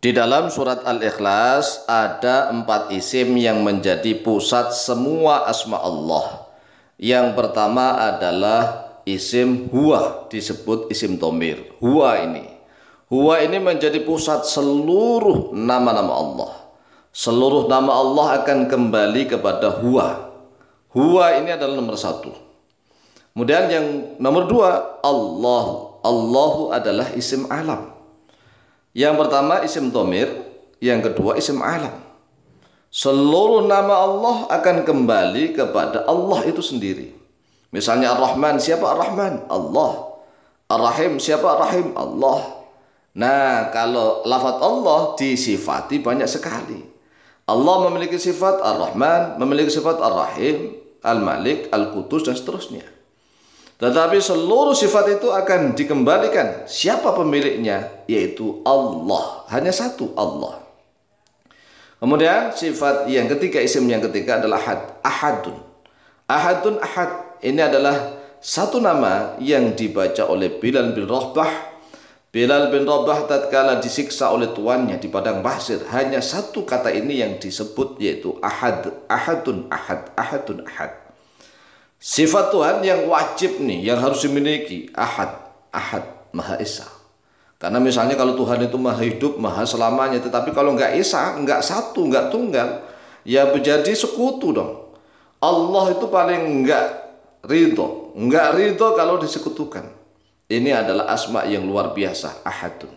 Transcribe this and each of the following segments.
Di dalam surat Al-Ikhlas ada 4 isim yang menjadi pusat semua asma Allah. Yang pertama adalah isim huwa, disebut isim dhamir. Huwa ini menjadi pusat seluruh nama-nama Allah. Seluruh nama Allah akan kembali kepada huwa. Huwa ini adalah nomor 1. Kemudian yang nomor 2, Allah. Allahu adalah isim alam. Yang pertama isim dhamir, yang kedua isim alam. Seluruh nama Allah akan kembali kepada Allah itu sendiri. Misalnya Ar-Rahman, siapa Ar-Rahman? Allah. Ar-Rahim, siapa Ar-Rahim? Allah. Nah, kalau lafaz Allah disifati banyak sekali. Allah memiliki sifat Ar-Rahman, memiliki sifat Ar-Rahim, Al-Malik, Al-Qudus, dan seterusnya. Tetapi seluruh sifat itu akan dikembalikan. Siapa pemiliknya? Yaitu Allah. Hanya satu, Allah. Kemudian sifat yang ketiga, isim yang ketiga adalah ahadun. Ahadun, ahad. Ini adalah satu nama yang dibaca oleh Bilal bin Rabah. Bilal bin Rabah tatkala disiksa oleh tuannya di padang mahsyar, hanya satu kata ini yang disebut, yaitu ahad. Ahadun, ahad. Ahadun, ahad. Sifat Tuhan yang wajib nih, yang harus dimiliki, ahad, ahad, maha esa. Karena misalnya kalau Tuhan itu maha hidup, maha selamanya, tetapi kalau nggak esa, nggak satu, nggak tunggal, ya menjadi sekutu dong. Allah itu paling nggak ridho kalau disekutukan. Ini adalah asma yang luar biasa, ahadun.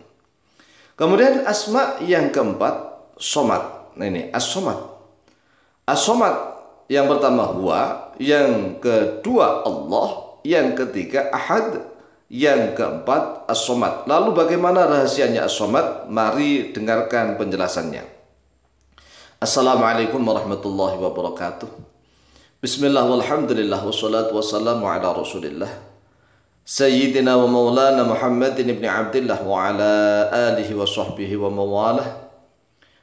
Kemudian asma yang keempat, somad. Nah ini as-somad. As-somad yang pertama huwa, yang kedua Allah, yang ketiga ahad, yang keempat as-somad. Lalu bagaimana rahasianya as-somad? Mari dengarkan penjelasannya. Assalamualaikum warahmatullahi wabarakatuh. Bismillah walhamdulillah wassalatu wassalamu ala rasulillah Sayyidina wa maulana Muhammadin ibn Abdillah wa ala alihi wa sahbihi wa mawalah.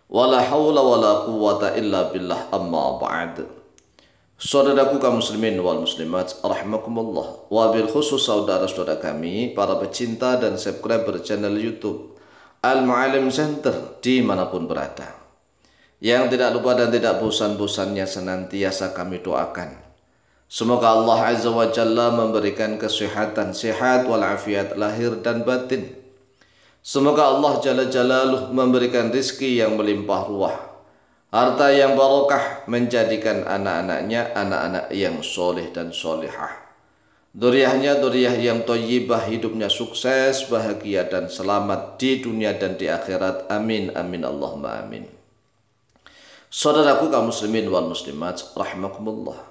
Wa la hawla wa la quwwata illa billah, amma ba'd. Saudaraku kaum muslimin wal muslimat rahimakumullah, wabil khusus saudara-saudara kami para pecinta dan subscriber channel YouTube Al-Mu'allim Center dimanapun berada, yang tidak lupa dan tidak bosan-bosannya senantiasa kami doakan, semoga Allah Azza wa Jalla memberikan kesehatan, sehat walafiat lahir dan batin. Semoga Allah Jalla Jalaluh memberikan rizki yang melimpah ruah, harta yang barokah, menjadikan anak-anaknya anak-anak yang soleh dan solehah. Dzurriyyahnya dzurriyyah yang thayyibah, hidupnya sukses, bahagia dan selamat di dunia dan di akhirat. Amin amin Allahumma amin. Saudaraku kaum muslimin wal muslimat rahimakumullah,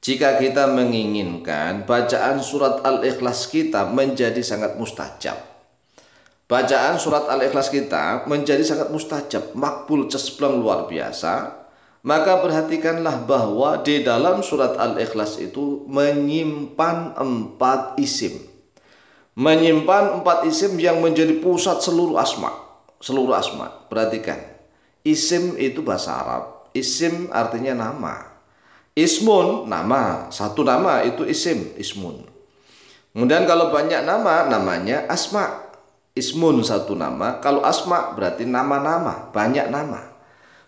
jika kita menginginkan bacaan surat Al-Ikhlas kita menjadi sangat mustajab, bacaan surat Al-Ikhlas kita menjadi sangat mustajab, makbul, cespleng, luar biasa, maka perhatikanlah bahwa di dalam surat Al-Ikhlas itu menyimpan 4 isim. Menyimpan 4 isim yang menjadi pusat seluruh asma. Seluruh asma. Perhatikan. Isim itu bahasa Arab. Isim artinya nama. Ismun, nama. Satu nama itu isim, ismun. Kemudian kalau banyak nama, namanya asma. Ismun satu nama, kalau asma berarti nama-nama, banyak nama.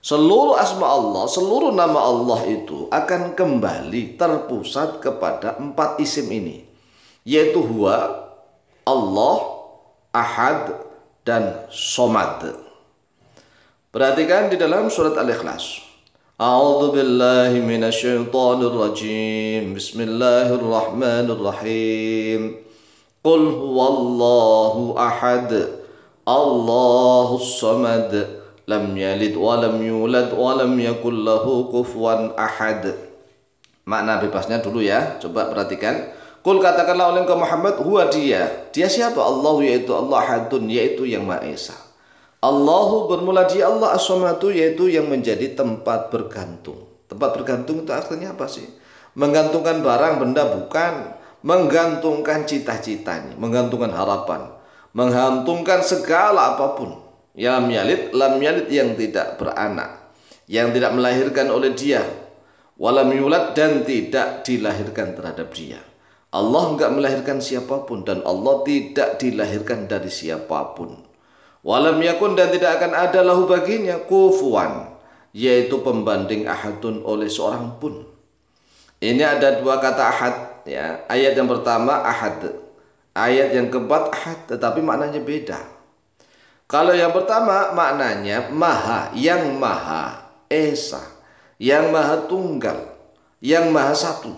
Seluruh asma Allah, seluruh nama Allah itu akan kembali terpusat kepada 4 isim ini, yaitu huwa, Allah, ahad, dan somad. Perhatikan di dalam surat Al-Ikhlas. A'udzu billahi minasyaitonir rajim. Bismillahirrahmanirrahim. Qul huwallahu ahad, Allahus samad, lam yalid wa lam yulad wa lam yakul lahu kufuwan ahad. Makna bebasnya dulu ya, coba perhatikan. Qul, katakanlah oleh engkau Muhammad, huwa dia. Dia siapa? Allah, yaitu Allah, ahadun, yaitu yang Maha Esa. Allahu bermula di Allah, as-samadu, yaitu yang menjadi tempat bergantung. Tempat bergantung itu artinya apa sih? Menggantungkan barang, benda, bukan. Menggantungkan cita-citanya, menggantungkan harapan, menggantungkan segala apapun. Lam yalid yang tidak beranak, yang tidak melahirkan oleh dia. Walam yulad, dan tidak dilahirkan terhadap dia. Allah enggak melahirkan siapapun dan Allah tidak dilahirkan dari siapapun. Walam yakun, dan tidak akan ada lahu baginya kufuwan, yaitu pembanding ahadun oleh seorang pun. Ini ada dua kata ahad ya. Ayat yang pertama ahad, ayat yang keempat ahad, tetapi maknanya beda. Kalau yang pertama maknanya maha, yang maha esa, yang maha tunggal, yang maha satu.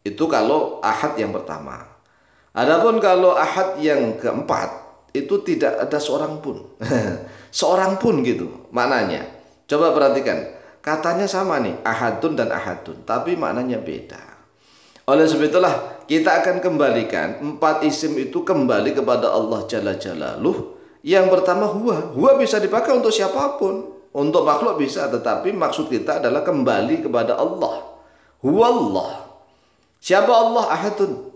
Itu kalau ahad yang pertama. Adapun kalau ahad yang keempat, itu tidak ada seorang pun. Seorang pun gitu maknanya. Coba perhatikan, katanya sama nih, ahadun dan ahadun, tapi maknanya beda. Oleh sebab itulah kita akan kembalikan empat isim itu kembali kepada Allah Jalla Jalaluh. Yang pertama huwa. Huwa bisa dipakai untuk siapapun, untuk makhluk bisa, tetapi maksud kita adalah kembali kepada Allah. Huwa Allah. Siapa Allah? Ahadun.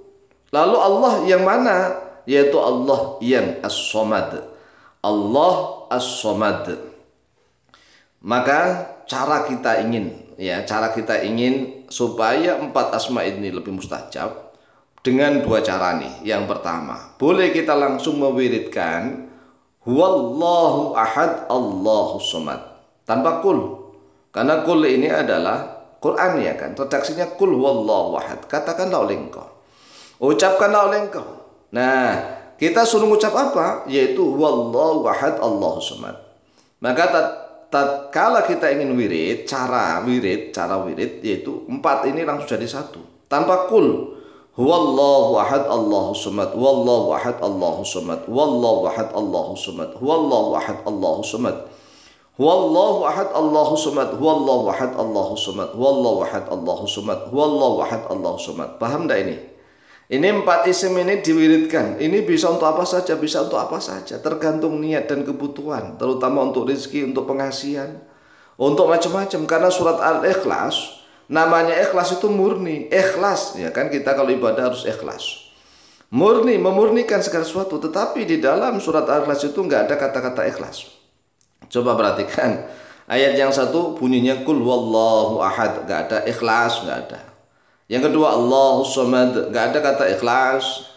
Lalu Allah yang mana? Yaitu Allah yang As-Somad. Allah As-Somad. Maka cara kita ingin supaya empat asma ini lebih mustajab dengan dua cara nih. Yang pertama, boleh kita langsung mewiridkan Huwallahu ahad Allahu somad tanpa kul. Karena kul ini adalah Quran ya kan. Redaksinya kul huwallahu ahad. Katakanlah oleh engkau. Ucapkanlah oleh engkau. Nah, kita suruh ucap apa? Yaitu Wallahu ahad Allahu somad. Maka tatkala kita ingin wirid, cara wirid yaitu empat ini langsung jadi satu. Tanpa kul. Huwallahu ahad Allahu somad. Wallahu ahad Allahu somad. Wallahu ahad Allahu somad. Wallahu ahad Allahu somad. Huwallahu ahad Allahu somad. Huwallahu ahad Allahu somad. Wallahu ahad Allahu somad. Wallahu ahad Allahu somad. Paham enggak ini? Ini empat isim ini diwiridkan. Ini bisa untuk apa saja, bisa untuk apa saja, tergantung niat dan kebutuhan, terutama untuk rezeki, untuk pengasihan, untuk macam-macam. Karena surat Al-Ikhlas, namanya ikhlas itu murni, ikhlas ya kan, kita kalau ibadah harus ikhlas. Murni, memurnikan segala sesuatu, tetapi di dalam surat Al-Ikhlas itu nggak ada kata-kata ikhlas. Coba perhatikan ayat yang satu bunyinya kul wallahu ahad, nggak ada ikhlas, nggak ada. Yang kedua Allahus somad, nggak ada kata ikhlas.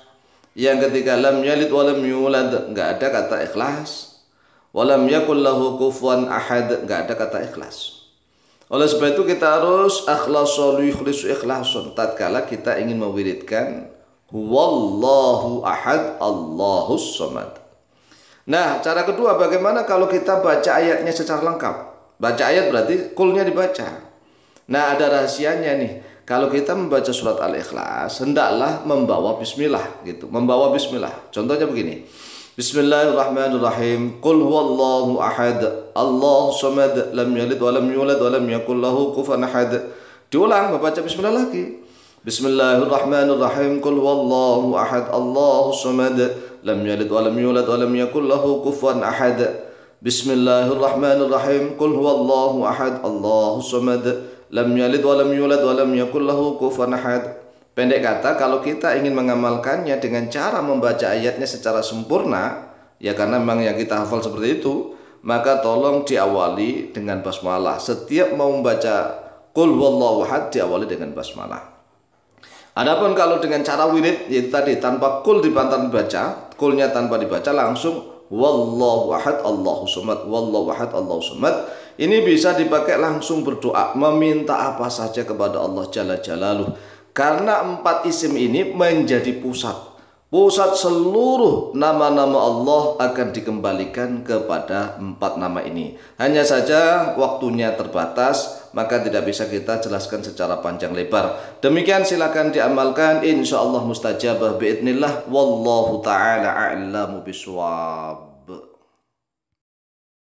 Yang ketiga lam yalid walam yulad, nggak ada kata ikhlas. Walam yakul lahu kufuwan ahad, nggak ada kata ikhlas. Oleh sebab itu kita harus akhlasul yukhlisu ikhlasun tatkala kita ingin mewiridkan huwallahu ahad Allahus somad. Nah, cara kedua bagaimana kalau kita baca ayatnya secara lengkap? Baca ayat berarti kulnya dibaca. Nah, ada rahasianya nih. Kalau kita membaca surat Al-Ikhlas, hendaklah membawa bismillah gitu. Membawa bismillah. Contohnya begini. Bismillahirrahmanirrahim. Qul huwallahu ahad, Allahus samad, lam yalid wa lam yulad wa lam yakul lahu kufuwan ahad. Diulang, membaca bismillah lagi. Bismillahirrahmanirrahim. Qul huwallahu ahad, Allahus samad, lam yalid wa lam yulad wa lam yakul lahu kufuwan ahad. Bismillahirrahmanirrahim. Qul huwallahu ahad, Allahus samad, lam yalid wa lam yulad wa lam yakul lahu kufuwan ahad. Pendek kata, kalau kita ingin mengamalkannya dengan cara membaca ayatnya secara sempurna, ya karena memang yang kita hafal seperti itu, maka tolong diawali dengan basmalah. Setiap mau membaca qul huwallahu ahad diawali dengan basmalah. Adapun kalau dengan cara wirid, yaitu tadi tanpa kul dibaca, kulnya tanpa dibaca, langsung wallahu ahad Allahus samad, wallahu ahad Allahus samad. Ini bisa dipakai langsung berdoa, meminta apa saja kepada Allah Jalla Jalaluh. Karena empat isim ini menjadi pusat seluruh nama-nama Allah akan dikembalikan kepada empat nama ini. Hanya saja waktunya terbatas, maka tidak bisa kita jelaskan secara panjang lebar. Demikian silakan diamalkan, insyaallah mustajabah biidznillah. Wallahu ta'ala a'lamu bishawab.